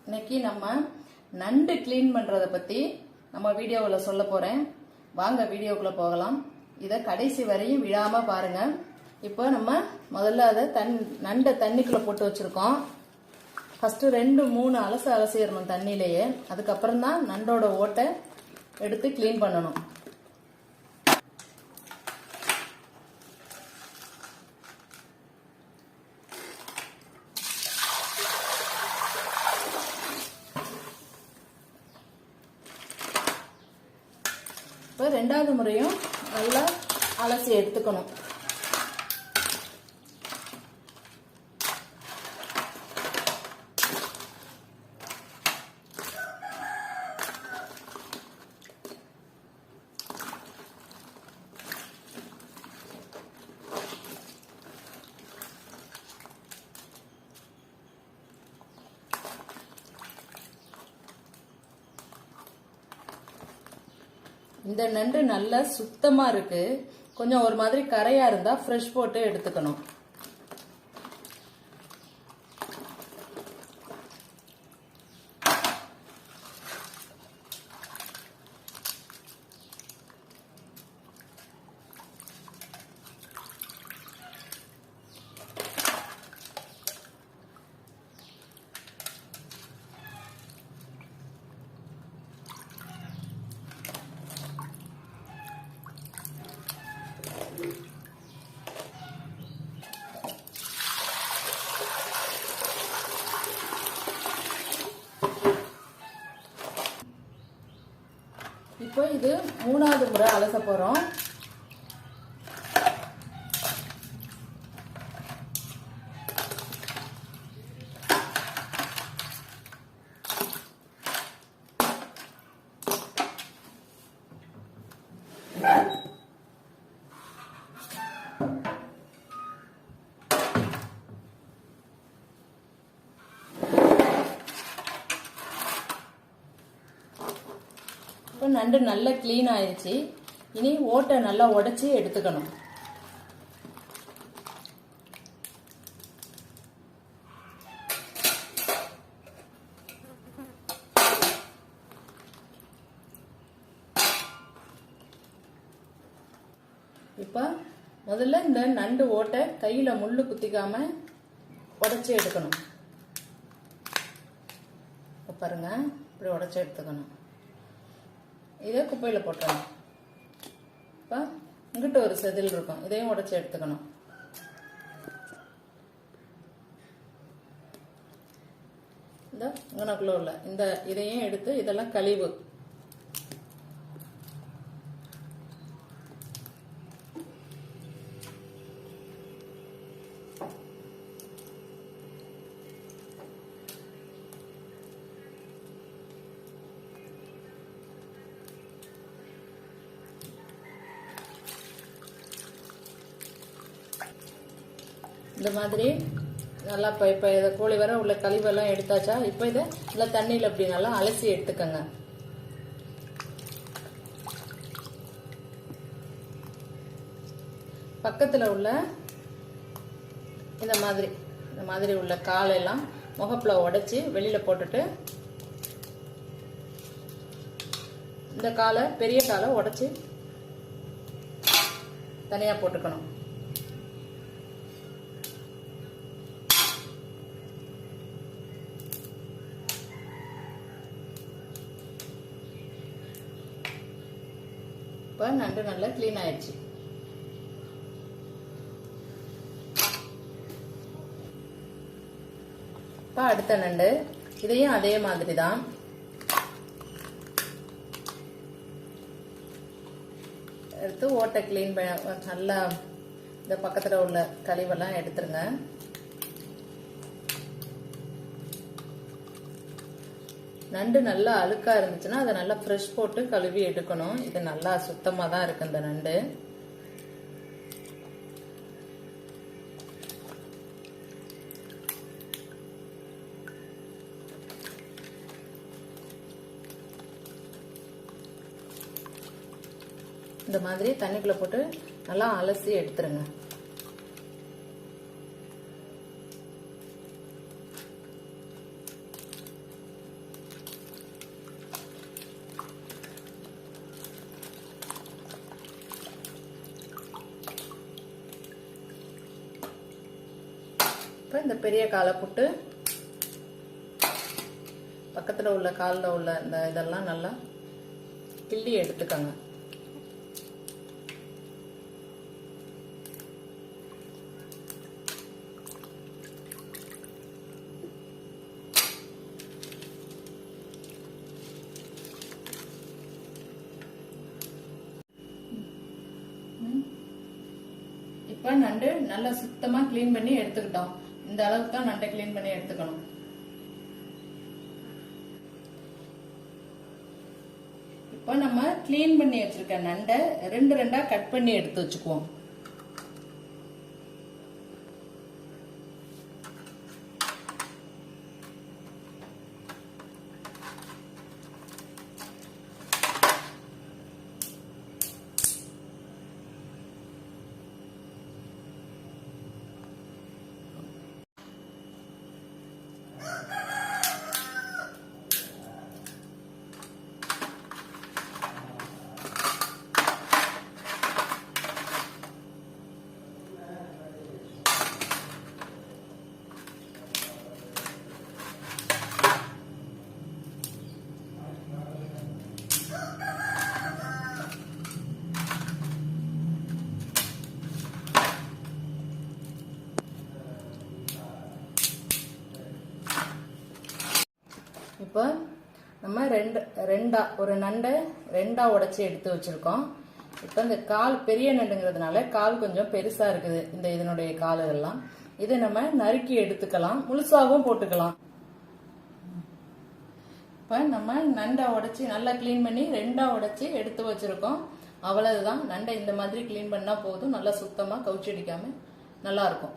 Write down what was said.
இன்னைக்கு நம்ம நண்டு க்ளீன் பண்றத பத்தி நம்ம வீடியோவில் சொல்ல போறேன். வாங்க வீடியோக்குள்ள போகலாம். இதை கடைசி வரையும் விடாம பாருங்க. இப்போ நம்ம முதல்ல அதை நண்டை தண்ணிக்குள்ள போட்டு வச்சிருக்கோம். ஃபர்ஸ்ட் 2-3 அலசிடணும் தண்ணியிலேயே. அதுக்கப்புறம் தான் நண்டோட ஓட்டை எடுத்து க்ளீன் பண்ணணும். இப்போ 2வது முறையும் நல்லா அலசி எடுத்துக்கணும். இந்த நண்டு நல்லா சுத்தமா இருக்கு. கொஞ்சம் ஒரு மாதிரி கரையா இருந்தா ஃப்ரெஷ் போட்டு எடுத்துக்கணும். இப்போ இது 3வது முறை அலச போறோம். இப்போ நண்டு நல்லா க்ளீன் ஆயிடுச்சு. இனி ஓட்டை நல்லா உடைச்சி எடுத்துக்கணும். இப்போ முதல்ல இந்த நண்டு ஓட்டை கையில முள்ளு குத்திக்காம உடைச்சி எடுக்கணும். பாருங்க, இப்படி உடைச்சி எடுத்துக்கணும். இதை குப்பையில போட்டணும். இப்போ இங்கிட்ட ஒரு செதில் இருக்கும், இதையும் உடைச்சி எடுத்துக்கணும். இந்த இங்கனக்குள்ள உள்ள இந்த இதையும் எடுத்து இதெல்லாம் கழிவு. இந்த மாதிரி நல்லா இப்போ இதை கோழி வர உள்ள கழிவெல்லாம் எடுத்தாச்சா? இப்போ இதை நல்லா தண்ணியில் இப்படி நல்லா அலசி எடுத்துக்கங்க. பக்கத்தில் உள்ள இந்த மாதிரி உள்ள காலெல்லாம் முகப்புல உடைச்சி வெளியில போட்டுட்டு இந்த காலை பெரிய காலை உடைச்சி தனியா போட்டுக்கணும். இப்போ நண்டு நல்லா க்ளீன் ஆயிடுச்சு. இப்போ அடுத்த நண்டு இதையும் அதே மாதிரி தான் எடுத்து ஓட்டை க்ளீன் பண்ண நல்லா இந்த பக்கத்தில் உள்ள கழிவெல்லாம் எடுத்துருங்க. நண்டு நல்லா அழுக்கா இருந்துச்சுன்னா அதை நல்லா ஃப்ரெஷ் போட்டு கழுவி எடுக்கணும். இது நல்லா சுத்தமா தான் இருக்கு இந்த நண்டு. இந்த மாதிரி தண்ணிக்குள்ள போட்டு நல்லா அலசி எடுத்துருங்க. இந்த பெரிய காலை போட்டு பக்கத்தில் உள்ள காலில் உள்ள இந்த இதெல்லாம் நல்லா கிள்ளி எடுத்துக்கோங்க. இப்போ நண்டு நல்லா சுத்தமாக க்ளீன் பண்ணி எடுத்துக்கிட்டோம். இந்த அளவுக்கு தான் நண்டை க்ளீன் பண்ணி எடுத்துக்கணும். இப்போ நம்ம க்ளீன் பண்ணி வச்சிருக்க நண்டை ரெண்டு ரெண்டா கட் பண்ணி எடுத்து வச்சுக்குவோம். இப்போ நம்ம ஒரு நண்டை ரெண்டா உடைச்சி எடுத்து வச்சிருக்கோம். இப்போ இந்த கால் பெரிய நண்டுங்கிறதுனால கால் கொஞ்சம் பெருசா இருக்குது. இதனுடைய கால் எல்லாம் இதை நம்ம நறுக்கி எடுத்துக்கலாம், முழுசாகவும் போட்டுக்கலாம். இப்போ நம்ம நண்டை உடைச்சி நல்லா கிளீன் பண்ணி ரெண்டா உடைச்சி எடுத்து வச்சிருக்கோம். அவ்வளவுதான். நண்டை இந்த மாதிரி கிளீன் பண்ணா போதும். நல்லா சுத்தமா கவுச்சி அடிக்காம நல்லா இருக்கும்.